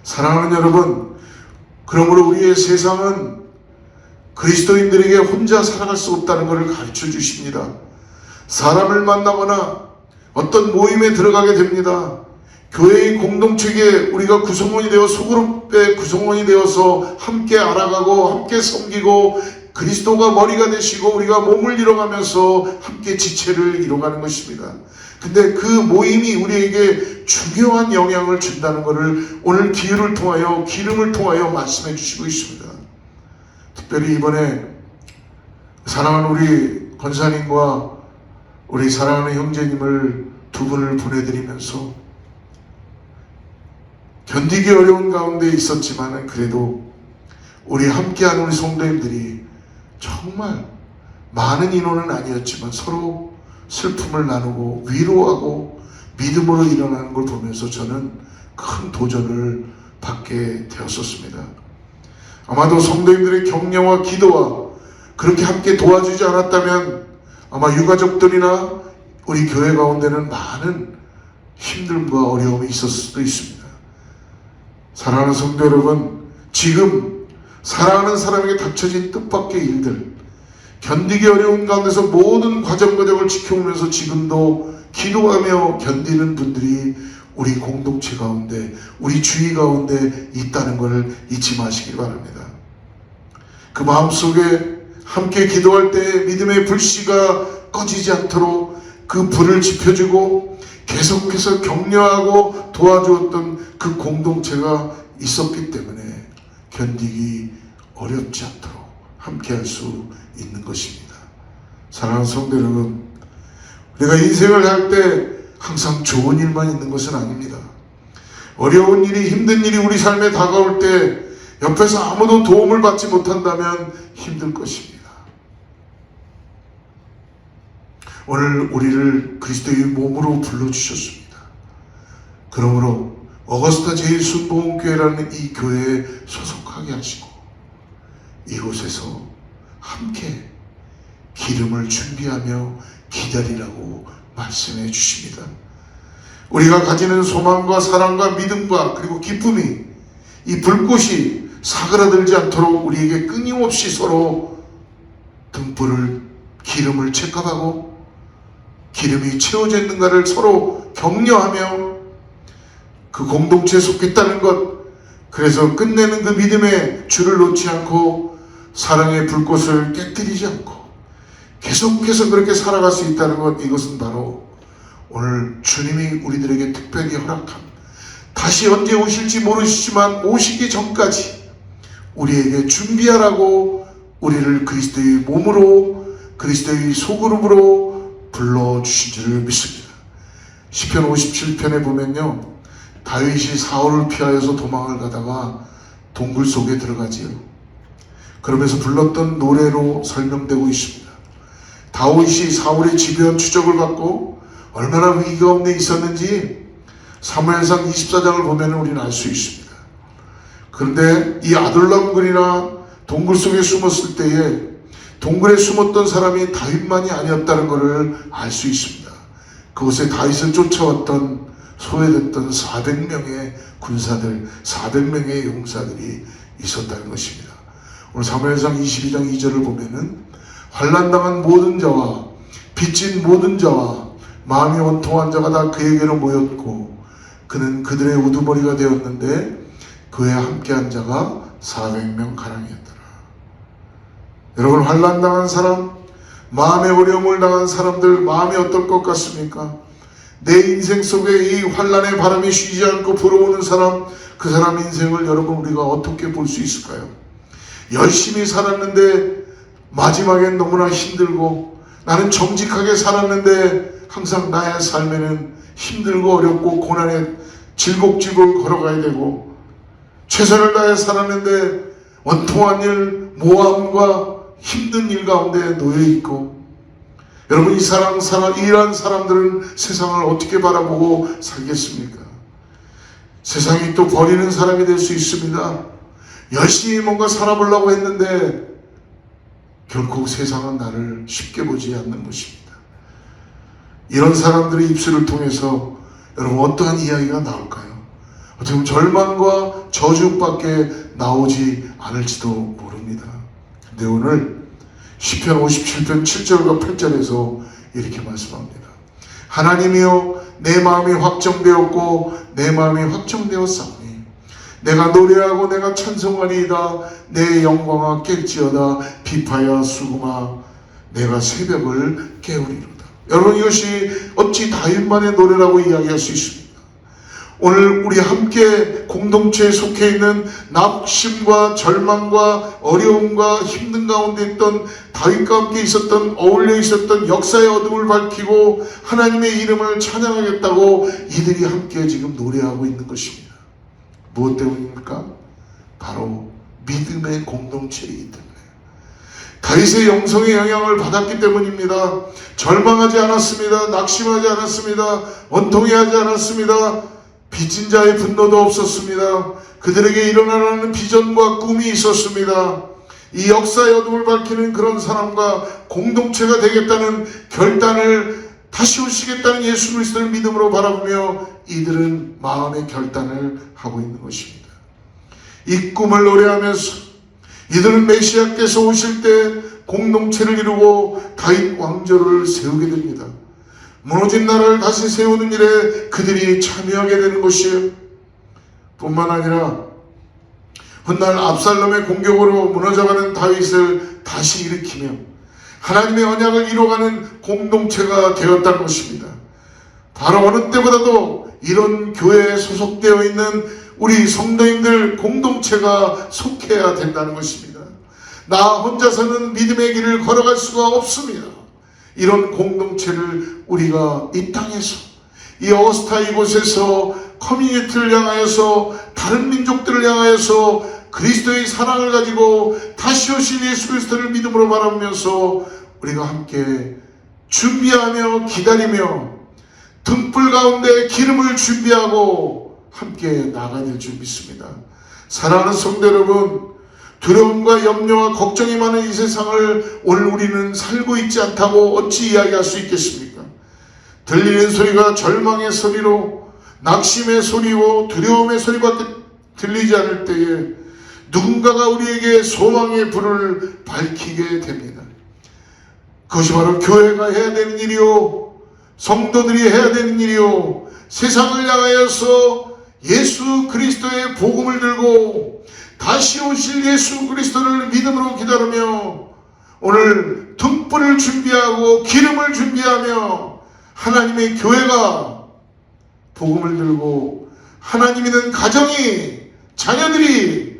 사랑하는 여러분, 그러므로 우리의 세상은 그리스도인들에게 혼자 살아갈 수 없다는 것을 가르쳐 주십니다. 사람을 만나거나 어떤 모임에 들어가게 됩니다. 교회의 공동체에 우리가 구성원이 되어 소그룹의 구성원이 되어서 함께 알아가고 함께 섬기고 그리스도가 머리가 되시고 우리가 몸을 이뤄가면서 함께 지체를 이뤄가는 것입니다. 근데 그 모임이 우리에게 중요한 영향을 준다는 것을 오늘 비유를 통하여 기름을 통하여 말씀해 주시고 있습니다. 특별히 이번에 사랑하는 우리 권사님과 우리 사랑하는 형제님을 두 분을 보내드리면서 견디기 어려운 가운데 있었지만 그래도 우리 함께하는 우리 성도님들이 정말 많은 인원은 아니었지만 서로 슬픔을 나누고 위로하고 믿음으로 일어나는 걸 보면서 저는 큰 도전을 받게 되었었습니다. 아마도 성도님들의 격려와 기도와 그렇게 함께 도와주지 않았다면 아마 유가족들이나 우리 교회 가운데는 많은 힘듦과 어려움이 있었을 수도 있습니다. 사랑하는 성도 여러분, 지금 사랑하는 사람에게 닥쳐진 뜻밖의 일들, 견디기 어려운 가운데서 모든 과정을 지켜오면서 지금도 기도하며 견디는 분들이 우리 공동체 가운데, 우리 주위 가운데 있다는 것을 잊지 마시기 바랍니다. 그 마음속에 함께 기도할 때 믿음의 불씨가 꺼지지 않도록 그 불을 지펴주고 계속해서 격려하고 도와주었던 그 공동체가 있었기 때문에 견디기 어렵지 않도록 함께할 수 있는 것입니다. 사랑하는 성도 여러분, 우리가 인생을 할 때 항상 좋은 일만 있는 것은 아닙니다. 어려운 일이, 힘든 일이 우리 삶에 다가올 때 옆에서 아무도 도움을 받지 못한다면 힘들 것입니다. 오늘 우리를 그리스도의 몸으로 불러주셨습니다. 그러므로 어거스타 제1순복음교회라는 이 교회에 소속하게 하시고 이곳에서 함께 기름을 준비하며 기다리라고 말씀해 주십니다. 우리가 가지는 소망과 사랑과 믿음과 그리고 기쁨이, 이 불꽃이 사그라들지 않도록 우리에게 끊임없이 서로 등불을, 기름을 체크하고 기름이 채워져 있는가를 서로 격려하며 그 공동체에 속했다는 것, 그래서 끝내는 그 믿음의 줄을 놓지 않고 사랑의 불꽃을 깨뜨리지 않고 계속해서 그렇게 살아갈 수 있다는 것, 이것은 바로 오늘 주님이 우리들에게 특별히 허락한, 다시 언제 오실지 모르시지만 오시기 전까지 우리에게 준비하라고 우리를 그리스도의 몸으로, 그리스도의 소그룹으로 불러주신 줄을 믿습니다. 시편 57편에 보면요, 다윗이 사울을 피하여서 도망을 가다가 동굴 속에 들어가지요. 그러면서 불렀던 노래로 설명되고 있습니다. 다윗이 사울의 집요한 추적을 받고 얼마나 위기가 없는 데 있었는지 사무엘상 24장을 보면 우리는 알 수 있습니다. 그런데 이 아둘람굴이나 동굴 속에 숨었을 때에 동굴에 숨었던 사람이 다윗만이 아니었다는 것을 알 수 있습니다. 그곳에 다윗을 쫓아왔던, 소외됐던 400명의 군사들, 400명의 용사들이 있었다는 것입니다. 오늘 사무엘상 22장 2절을 보면은 환난당한 모든 자와 빚진 모든 자와 마음이 원통한 자가 다 그에게로 모였고 그는 그들의 우두머리가 되었는데 그에 함께한 자가 400명 가량이었더라. 여러분, 환난당한 사람, 마음의 어려움을 당한 사람들 마음이 어떨 것 같습니까? 내 인생 속에 이 환난의 바람이 쉬지 않고 불어오는 사람, 그 사람 인생을 여러분 우리가 어떻게 볼 수 있을까요? 열심히 살았는데 마지막엔 너무나 힘들고, 나는 정직하게 살았는데 항상 나의 삶에는 힘들고 어렵고 고난에 질곡질곡 걸어가야 되고, 최선을 다해 살았는데 원통한 일, 모함과 힘든 일 가운데 놓여있고, 여러분 이러한 사람들은 세상을 어떻게 바라보고 살겠습니까? 세상이 또 버리는 사람이 될 수 있습니다. 열심히 뭔가 살아보려고 했는데 결국 세상은 나를 쉽게 보지 않는 것입니다. 이런 사람들의 입술을 통해서 여러분 어떠한 이야기가 나올까요? 어떻게 보면 절망과 저주밖에 나오지 않을지도 모릅니다. 근데 오늘 시편 57편 7절과 8절에서 이렇게 말씀합니다. 하나님이여, 내 마음이 확정되었고 내 마음이 확정되었사오니 내가 노래하고 내가 찬송하리이다. 내 영광아 깰지어다. 비파야 수금아 내가 새벽을 깨우리로다. 여러분, 이것이 어찌 다윗만의 노래라고 이야기할 수 있습니다. 오늘 우리 함께 공동체에 속해 있는 낙심과 절망과 어려움과 힘든 가운데 있던 다윗과 함께 있었던, 어울려 있었던 역사의 어둠을 밝히고 하나님의 이름을 찬양하겠다고 이들이 함께 지금 노래하고 있는 것입니다. 무엇 때문입니까? 바로 믿음의 공동체이기 때문에, 다윗의 영성의 영향을 받았기 때문입니다. 절망하지 않았습니다. 낙심하지 않았습니다. 원통해하지 않았습니다. 빚진 자의 분노도 없었습니다. 그들에게 일어나는 비전과 꿈이 있었습니다. 이 역사의 어둠을 밝히는 그런 사람과 공동체가 되겠다는 결단을, 다시 오시겠다는 예수 그리스도를 믿음으로 바라보며 이들은 마음의 결단을 하고 있는 것입니다. 이 꿈을 노래하면서 이들은 메시아께서 오실 때 공동체를 이루고 다윗 왕조를 세우게 됩니다. 무너진 나라를 다시 세우는 일에 그들이 참여하게 되는 것이에요. 뿐만 아니라 훗날 압살롬의 공격으로 무너져가는 다윗을 다시 일으키며 하나님의 언약을 이뤄가는 공동체가 되었다는 것입니다. 바로 어느 때보다도 이런 교회에 소속되어 있는 우리 성도님들 공동체가 속해야 된다는 것입니다. 나 혼자서는 믿음의 길을 걸어갈 수가 없습니다. 이런 공동체를 우리가 이 땅에서, 이 어스타 이곳에서 커뮤니티를 향하여서, 다른 민족들을 향하여서 그리스도의 사랑을 가지고 다시 오신 예수 그리스도를 믿음으로 바라보면서 우리가 함께 준비하며 기다리며 등불 가운데 기름을 준비하고 함께 나가야 될 줄 믿습니다. 사랑하는 성도 여러분, 두려움과 염려와 걱정이 많은 이 세상을 오늘 우리는 살고 있지 않다고 어찌 이야기할 수 있겠습니까? 들리는 소리가 절망의 소리로, 낙심의 소리고 두려움의 소리밖에 들리지 않을 때에 누군가가 우리에게 소망의 불을 밝히게 됩니다. 그것이 바로 교회가 해야 되는 일이요, 성도들이 해야 되는 일이요, 세상을 향하여서 예수 그리스도의 복음을 들고 다시 오실 예수 그리스도를 믿음으로 기다리며 오늘 등불을 준비하고 기름을 준비하며 하나님의 교회가 복음을 들고 하나님 있는 가정이, 자녀들이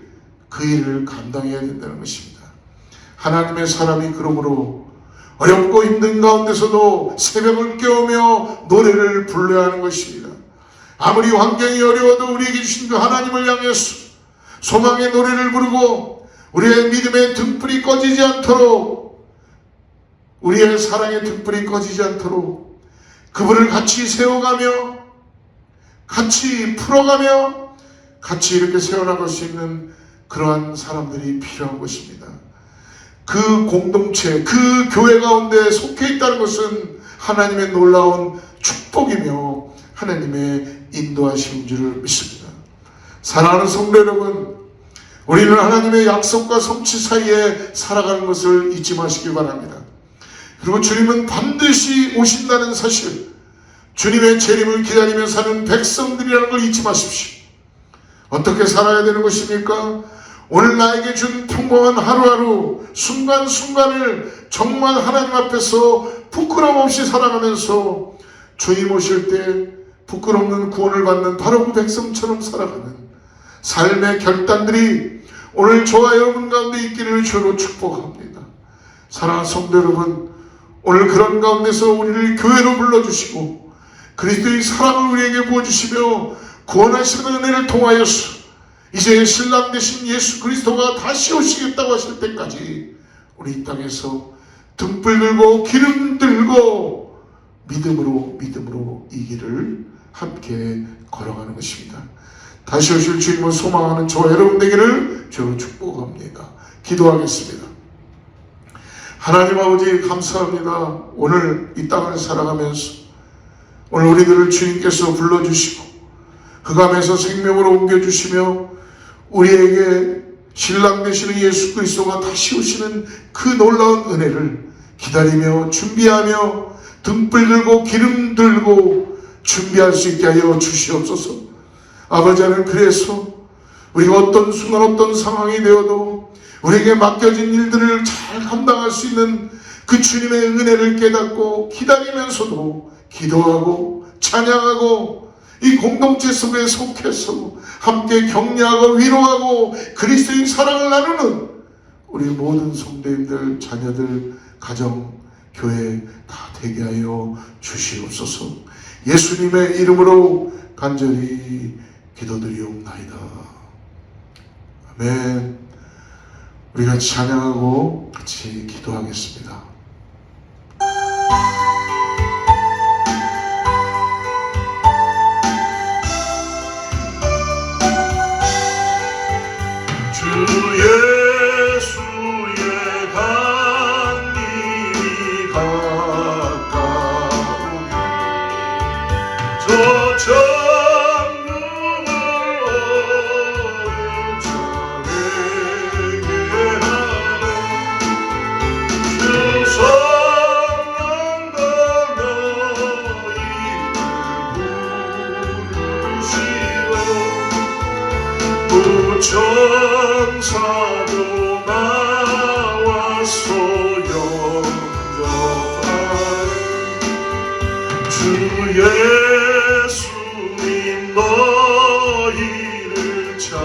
그 일을 감당해야 된다는 것입니다. 하나님의 사람이 그러므로 어렵고 힘든 가운데서도 새벽을 깨우며 노래를 불러야 하는 것입니다. 아무리 환경이 어려워도 우리에게 주신 그 하나님을 향해서 소망의 노래를 부르고 우리의 믿음의 등불이 꺼지지 않도록, 우리의 사랑의 등불이 꺼지지 않도록 그분을 같이 세워가며 같이 풀어가며 같이 이렇게 세워나갈 수 있는 그러한 사람들이 필요한 것입니다. 그 공동체, 그 교회 가운데 속해 있다는 것은 하나님의 놀라운 축복이며 하나님의 인도하심인 줄 믿습니다. 사랑하는 성도 여러분, 우리는 하나님의 약속과 성취 사이에 살아가는 것을 잊지 마시기 바랍니다. 그리고 주님은 반드시 오신다는 사실, 주님의 재림을 기다리며 사는 백성들이라는 걸 잊지 마십시오. 어떻게 살아야 되는 것입니까? 오늘 나에게 준 평범한 하루하루, 순간순간을 정말 하나님 앞에서 부끄럼 없이 살아가면서 주님 오실 때 부끄럽는 구원을 받는 바로 그 백성처럼 살아가는 삶의 결단들이 오늘 저와 여러분 가운데 있기를 주로 축복합니다. 사랑하는 성도 여러분, 오늘 그런 가운데서 우리를 교회로 불러주시고 그리스도의 사랑을 우리에게 부어주시며 구원하시는 은혜를 통하여서 이제 신랑 되신 예수 그리스도가 다시 오시겠다고 하실 때까지 우리 이 땅에서 등불 들고 기름 들고 믿음으로 이 길을 함께 걸어가는 것입니다. 다시 오실 주님을 소망하는 저와 여러분 되기를 주로 축복합니다. 기도하겠습니다. 하나님 아버지 감사합니다. 오늘 이 땅을 살아가면서 오늘 우리들을 주님께서 불러주시고 흑암에서 생명으로 옮겨주시며 우리에게 신랑 되시는 예수 그리스도가 다시 오시는 그 놀라운 은혜를 기다리며 준비하며 등불 들고 기름 들고 준비할 수 있게 하여 주시옵소서. 아버지 하나님, 그래서 우리가 어떤 순간 어떤 상황이 되어도 우리에게 맡겨진 일들을 잘 감당할 수 있는 그 주님의 은혜를 깨닫고 기다리면서도 기도하고 찬양하고 이 공동체 속에 속해서 함께 격려하고 위로하고 그리스도의 사랑을 나누는 우리 모든 성도님들, 자녀들, 가정, 교회 다 되게 하여 주시옵소서. 예수님의 이름으로 간절히 기도드리옵나이다. 아멘. 우리 같이 찬양하고 같이 기도하겠습니다. 주 예수의 강림이 가까우니 저 천국을 어렵게 하네. 주 성령도 너희를 부르시고 천사도 나와서 영접하네. 주 예수님 너희를 찾으시오.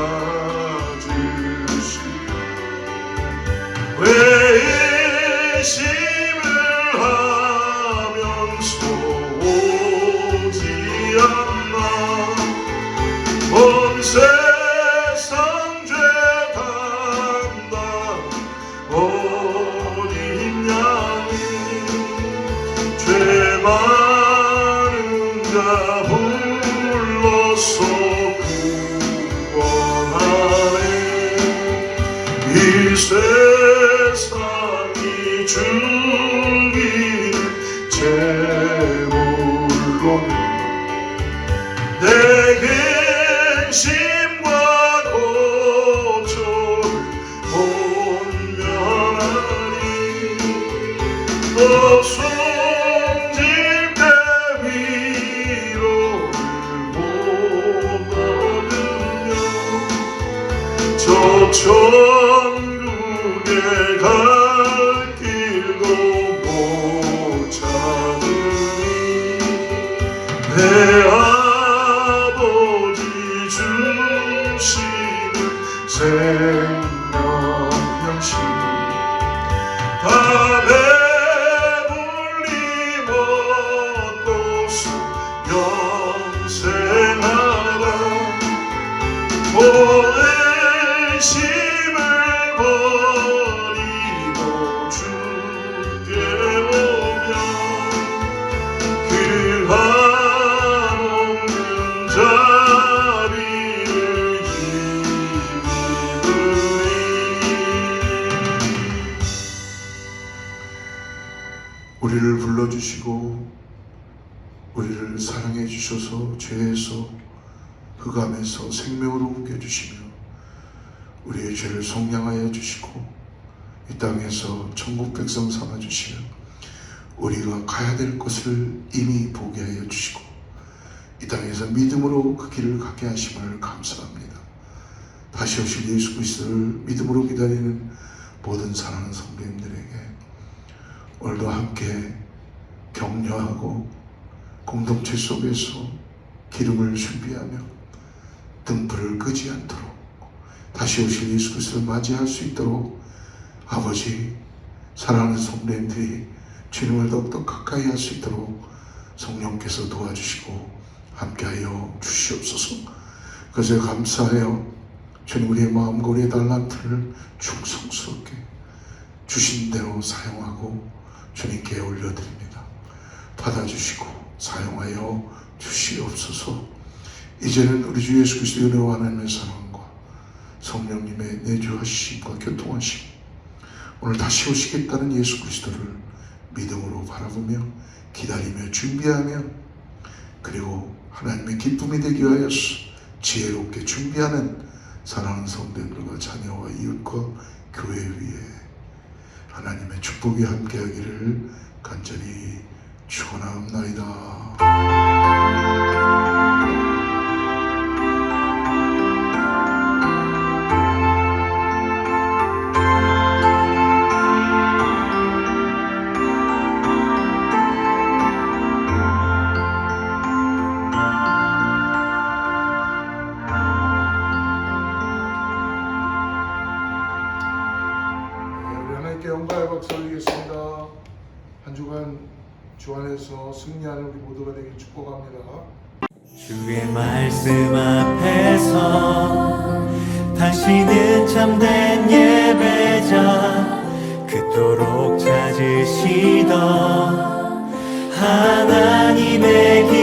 숨질 때 위로를 못 얻으며 저 천국에 갈 길도 못 찾으니 내 아버지 주시는 생명명신 다 배불리 먹고서 영생하라 모든 심을 버리고 주께 오면 그 한없는 자비를 힘입으리. 우리를 불러주시고 우리를 사랑해 주셔서 죄에서 흑암에서 생명으로 옮겨주시며 우리의 죄를 속량하여 주시고 이 땅에서 천국 백성 삼아주시며 우리가 가야 될 것을 이미 보게 하여 주시고 이 땅에서 믿음으로 그 길을 가게 하심을 감사합니다. 다시 오실 예수 그리스도를 믿음으로 기다리는 모든 사랑하는 성도님들에게 오늘도 함께 격려하고 공동체 속에서 기름을 준비하며 등불을 끄지 않도록 다시 오실 예수 그리스도를 맞이할 수 있도록 아버지 사랑하는 성도님들이 주님을 더욱더 가까이 할 수 있도록 성령께서 도와주시고 함께하여 주시옵소서. 그래서 감사해요. 주님 우리의 마음과 우리의 달란트를 충성스럽게 주신 대로 사용하고 주님께 올려드립니다. 받아주시고 사용하여 주시옵소서. 이제는 우리 주 예수 그리스도의 은혜와 하나님의 사랑과 성령님의 내주하심과 교통하심 오늘 다시 오시겠다는 예수 그리스도를 믿음으로 바라보며 기다리며 준비하며 그리고 하나님의 기쁨이 되기 위하여서 지혜롭게 준비하는 사랑하는 성도들과 자녀와 이웃과 교회 위에 하나님의 축복이 함께하기를 간절히 축원하옵나이다. 영광의 박수 올리겠습니다. 한 주간 주 안에서 승리하는 우리 모두가 되길 축복합니다.
주의 말씀 앞에서 당신은 참된 예배자 그토록 찾으시던 하나님의 길